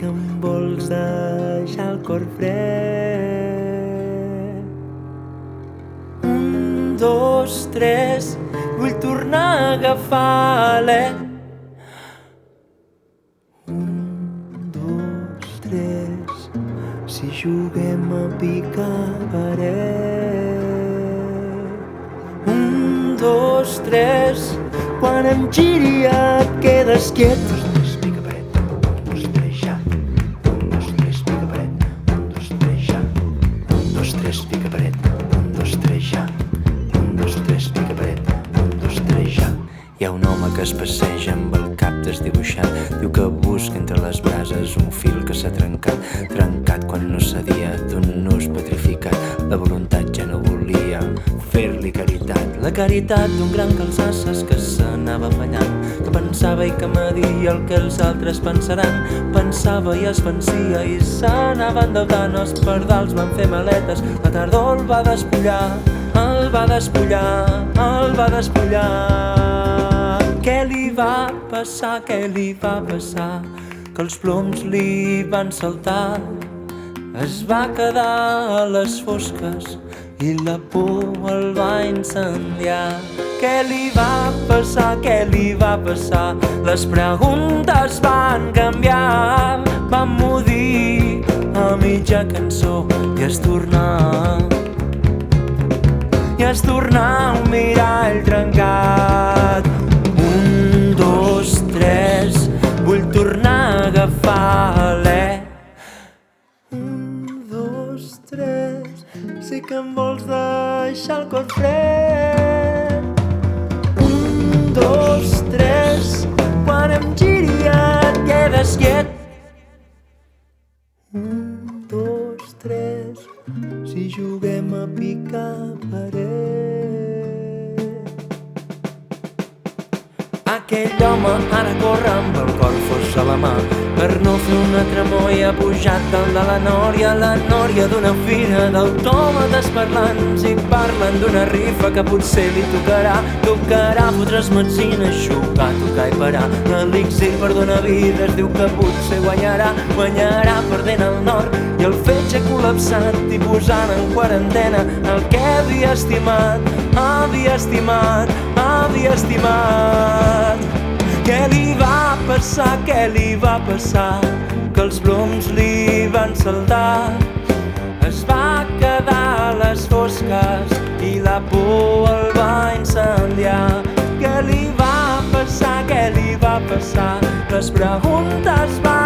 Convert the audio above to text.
que em vols deixar el cor fred. 1, 2, 3, vull tornar a agafar alè. 1, 2, 3, si juguem a picar paret. 1, 2, 3, quan em giri et quedes quiet. 1, 2, 3, pica paret. 1, 2, 3, ja. 1, 2, 3, pica paret. 1, 2, 3, ja. 1, 2, 3, pica paret. 1, 2, 3, ja. 1, 2, 3, pica paret. 1, 2, 3, ja. Hi ha un home que es passeja amb el cap desdibuixat. Diu que busca entre les brases un fil que s'ha trencat. Trencat quan no cedia d'un nus petrificat. La voluntat ja no volia fer-li caritat. La caritat d'un gran calçasses que s'anava fallant, que pensava i que media el que els altres pensaran. Pensava i es vencia i s'anava endeudant. Els pardals van fer maletes, la tardor el va despullar, el va despullar, el va despullar. Què li va passar, què li va passar? Que els ploms li van saltar. Es va quedar a les fosques i la por el va incendiar. Què li va passar, què li va passar? Les preguntes van canviar. Van mudir a mitja cançó i es tornar un mirall trencat. 1, 2, 3, vull tornar a agafar alè. 1, 2, 3, sé que em vols deixar el cor fred. 1, 2, 3, quan em giri et quedes quiet. 1, 2, 3, si juguem a picar paret. Aquell home ara corre amb el cor fos a la mà per no fer una tremor i ha pujat dalt de la nòria d'una fira d'autòmates parlants i parlen d'una rifa que potser li tocarà fotre's metzina, xugar, tocar i parar. L'elixir per donar vida es diu que potser guanyarà perdent el nord i el fetge col·lapsat i posant en quarantena el que havia estimat. Què li va passar, què li va passar? Que els ploms li van saltar. Es va quedar a les fosques i la por el va incendiar. Què li va passar, què li va passar? Les preguntes van